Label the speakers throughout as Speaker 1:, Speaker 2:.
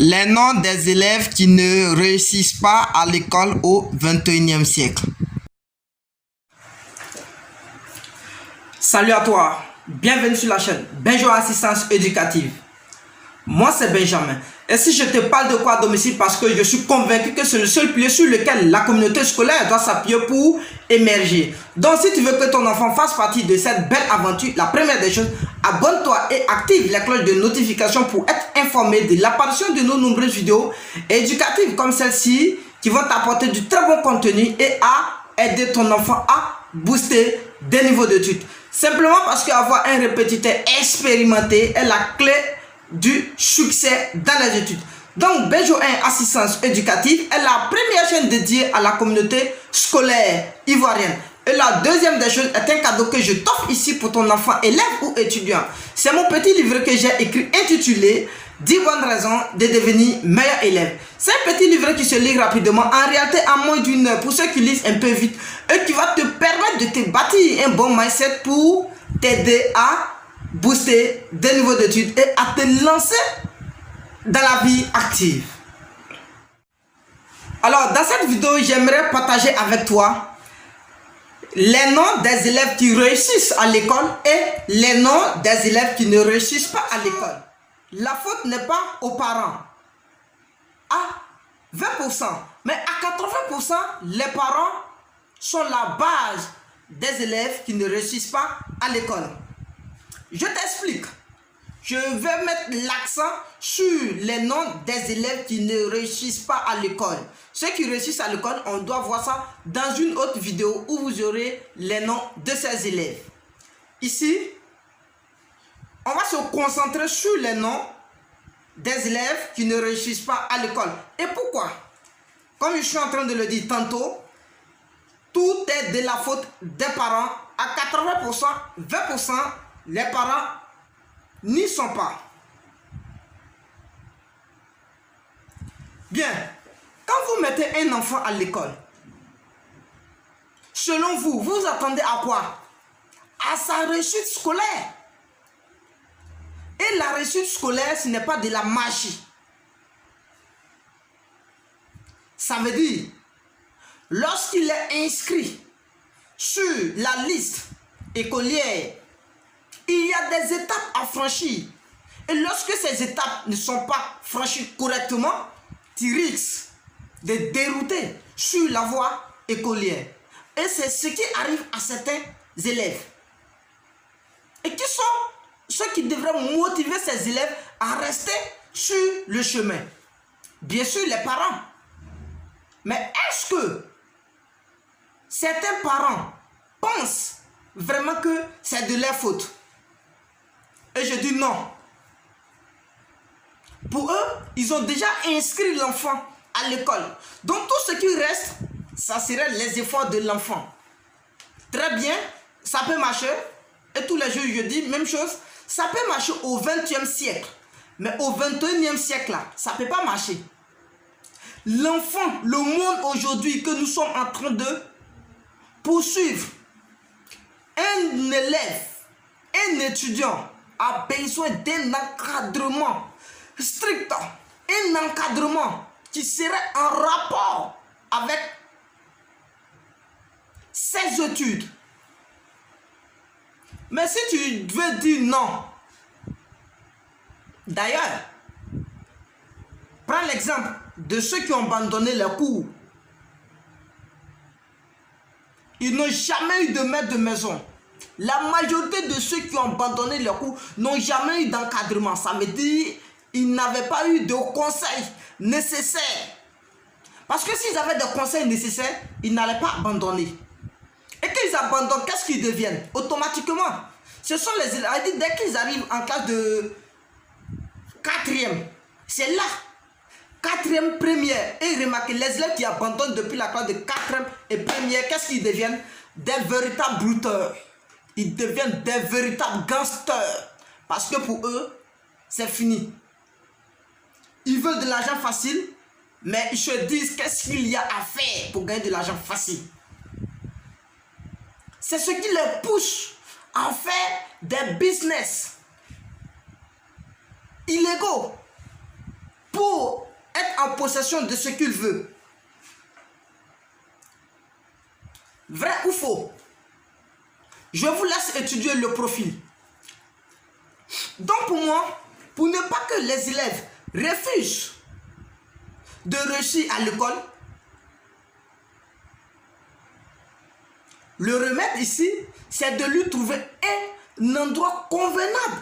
Speaker 1: Les noms des élèves qui ne réussissent pas à l'école au XXIe siècle.
Speaker 2: Salut à toi, bienvenue sur la chaîne Benjo Assistance Éducative. Moi c'est Benjamin et si je te parle de quoi à domicile parce que je suis convaincu que c'est le seul pilier sur lequel la communauté scolaire doit s'appuyer pour émerger. Donc si tu veux que ton enfant fasse partie de cette belle aventure, la première des choses, abonne-toi et active la cloche de notification pour être informé de l'apparition de nos nombreuses vidéos éducatives comme celle-ci qui vont t'apporter du très bon contenu et à aider ton enfant à booster des niveaux d'études. Simplement parce qu'avoir un répétiteur expérimenté est la clé du succès dans les études. Donc Benjo Assistance Éducative est la première chaîne dédiée à la communauté scolaire ivoirienne. Et la deuxième des choses est un cadeau que je t'offre ici pour ton enfant, élève ou étudiant. C'est mon petit livre que j'ai écrit intitulé 10 bonnes raisons de devenir meilleur élève. C'est un petit livre qui se lit rapidement, en réalité en moins d'une heure pour ceux qui lisent un peu vite et qui va te permettre de te bâtir un bon mindset pour t'aider à booster des niveaux d'études et à te lancer dans la vie active. Alors dans cette vidéo, j'aimerais partager avec toi les noms des élèves qui réussissent à l'école et les noms des élèves qui ne réussissent pas à l'école. La faute n'est pas aux parents à 20%, mais à 80%, les parents sont la base des élèves qui ne réussissent pas à l'école. Je t'explique. Je vais mettre l'accent sur les noms des élèves qui ne réussissent pas à l'école. Ceux qui réussissent à l'école, on doit voir ça dans une autre vidéo où vous aurez les noms de ces élèves. Ici, on va se concentrer sur les noms des élèves qui ne réussissent pas à l'école. Et pourquoi? Comme je suis en train de le dire tantôt, tout est de la faute des parents. À 80%, 20%, les parents n'y sont pas. Bien, quand vous mettez un enfant à l'école, selon vous, vous attendez à quoi? À sa réussite scolaire. Et la réussite scolaire, ce n'est pas de la magie. Ça veut dire, lorsqu'il est inscrit sur la liste écolière, il y a des étapes à franchir. Et lorsque ces étapes ne sont pas franchies correctement, tu risques de dérouter sur la voie écolière. Et c'est ce qui arrive à certains élèves. Et qui sont ceux qui devraient motiver ces élèves à rester sur le chemin. Bien sûr, les parents. Mais est-ce que certains parents pensent vraiment que c'est de leur faute? Et je dis non. Pour eux, ils ont déjà inscrit l'enfant à l'école. Donc tout ce qui reste, ça serait les efforts de l'enfant. Très bien, ça peut marcher. Et tous les jours, je dis même chose. Ça peut marcher au XXe siècle. Mais au XXIe siècle, là, ça ne peut pas marcher. L'enfant, le monde aujourd'hui que nous sommes en train de poursuivre, un élève, un étudiant a besoin d'un encadrement strict, un encadrement qui serait en rapport avec ses études. Mais si tu veux dire non, d'ailleurs, prends l'exemple de ceux qui ont abandonné les cours. Ils n'ont jamais eu de maître de maison. La majorité de ceux qui ont abandonné les cours n'ont jamais eu d'encadrement. Ça veut dire qu'ils n'avaient pas eu de conseils nécessaires. Parce que s'ils avaient des conseils nécessaires, ils n'allaient pas abandonner. Et qu'ils abandonnent, qu'est-ce qu'ils deviennent? Automatiquement, ce sont les élèves. Dès qu'ils arrivent en classe de 4e, c'est là, 4e, première. Et remarquez, les élèves qui abandonnent depuis la classe de 4e et première, qu'est-ce qu'ils deviennent? Des véritables brouteurs. Ils deviennent des véritables gangsters. Parce que pour eux, c'est fini. Ils veulent de l'argent facile, mais ils se disent qu'est-ce qu'il y a à faire pour gagner de l'argent facile. C'est ce qui les pousse à faire des business illégaux pour possession de ce qu'il veut. Vrai ou faux? Je vous laisse étudier le profil. Donc pour moi, pour ne pas que les élèves refusent de réussir à l'école, le remède ici, c'est de lui trouver un endroit convenable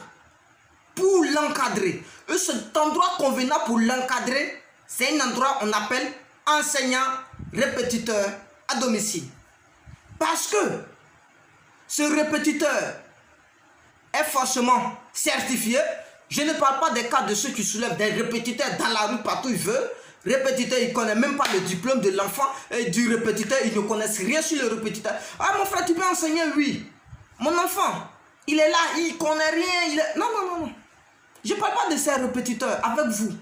Speaker 2: pour l'encadrer. Et cet endroit convenable pour l'encadrer, c'est un endroit qu'on appelle enseignant-répétiteur à domicile. Parce que ce répétiteur est forcément certifié. Je ne parle pas des cas de ceux qui soulèvent des répétiteurs dans la rue partout où il veut. Répétiteur, il ne connaît même pas le diplôme de l'enfant et du répétiteur, ils ne connaissent rien sur le répétiteur. Ah, mon frère, tu peux enseigner? Oui. Mon enfant, il est là, il ne connaît rien. Non, non, non, non. Je ne parle pas de ces répétiteurs avec vous.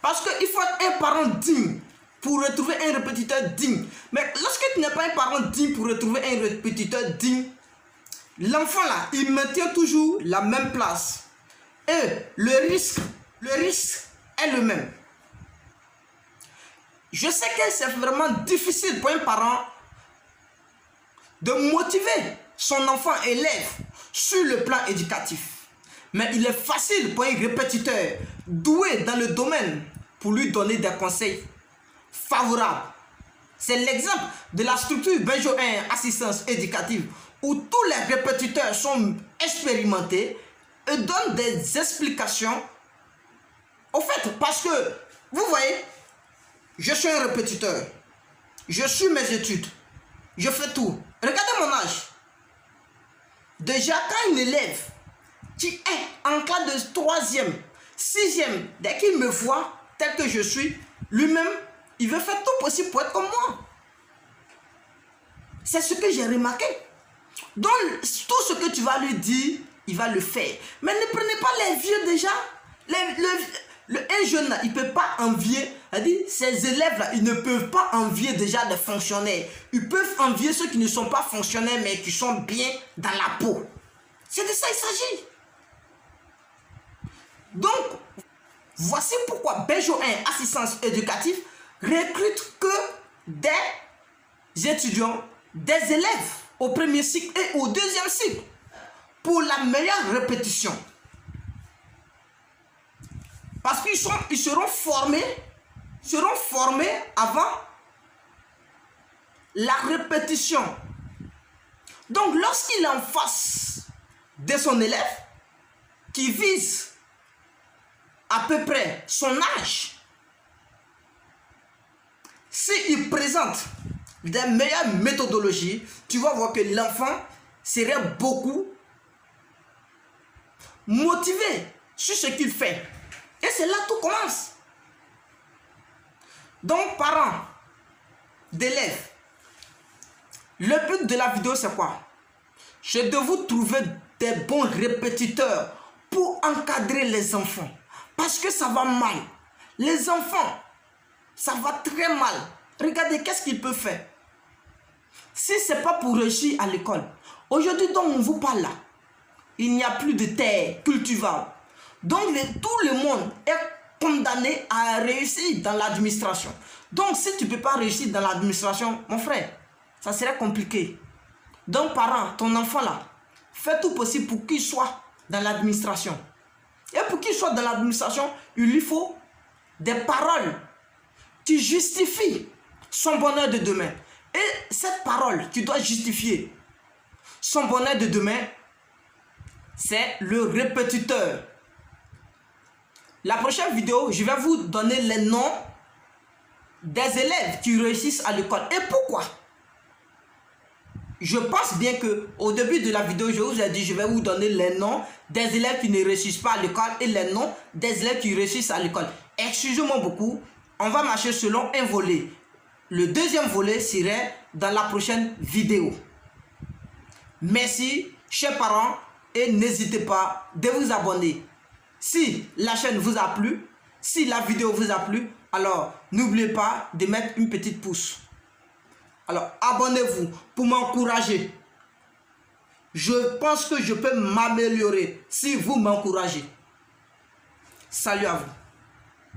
Speaker 2: Parce qu'il faut être un parent digne pour retrouver un répétiteur digne. Mais lorsque tu n'es pas un parent digne pour retrouver un répétiteur digne, l'enfant là, il maintient toujours la même place. Et le risque est le même. Je sais que c'est vraiment difficile pour un parent de motiver son enfant élève sur le plan éducatif. Mais il est facile pour un répétiteur doué dans le domaine pour lui donner des conseils favorables. C'est l'exemple de la structure Benjo 1 assistance éducative où tous les répétiteurs sont expérimentés et donnent des explications. Au fait, parce que, vous voyez, je suis un répétiteur, je suis mes études, je fais tout. Regardez mon âge. Déjà, quand un élève qui est en classe de 3e, 6e, dès qu'il me voit tel que je suis, lui-même, il veut faire tout possible pour être comme moi. C'est ce que j'ai remarqué. Donc, tout ce que tu vas lui dire, il va le faire. Mais ne prenez pas les vieux déjà. Un jeune là, il ne peut pas envier. Ces élèves-là, ils ne peuvent pas envier déjà des fonctionnaires. Ils peuvent envier ceux qui ne sont pas fonctionnaires, mais qui sont bien dans la peau. C'est de ça qu'il s'agit. Donc, voici pourquoi Benjo 1 assistance éducative recrute que des étudiants, des élèves au premier cycle et au deuxième cycle pour la meilleure répétition. Parce qu'ils seront formés avant la répétition. Donc, lorsqu'il est en face de son élève qui vise à peu près son âge, s'il présente des meilleures méthodologies, tu vas voir que l'enfant serait beaucoup motivé sur ce qu'il fait. Et c'est là que tout commence. Donc, parents d'élèves, le but de la vidéo, c'est quoi? C'est de vous trouver des bons répétiteurs pour encadrer les enfants. Parce que ça va mal. Les enfants, ça va très mal. Regardez, qu'est-ce qu'ils peuvent faire? Si ce n'est pas pour réussir à l'école, aujourd'hui dont on vous parle là, il n'y a plus de terre cultivable. Donc, tout le monde est condamné à réussir dans l'administration. Donc, si tu ne peux pas réussir dans l'administration, mon frère, ça serait compliqué. Donc, parents, ton enfant là, fais tout possible pour qu'il soit dans l'administration. Et pour qu'il soit dans l'administration, il lui faut des paroles qui justifient son bonheur de demain. Et cette parole, tu dois justifier son bonheur de demain, c'est le répétiteur. La prochaine vidéo, je vais vous donner les noms des élèves qui réussissent à l'école. Et pourquoi? Je pense bien qu'au début de la vidéo, je vous ai dit, je vais vous donner les noms des élèves qui ne réussissent pas à l'école et les noms des élèves qui réussissent à l'école. Excusez-moi beaucoup, on va marcher selon un volet. Le deuxième volet serait dans la prochaine vidéo. Merci, chers parents, et n'hésitez pas de vous abonner. Si la chaîne vous a plu, si la vidéo vous a plu, alors n'oubliez pas de mettre une petite pouce. Alors abonnez-vous pour m'encourager. Je pense que je peux m'améliorer si vous m'encouragez. Salut à vous.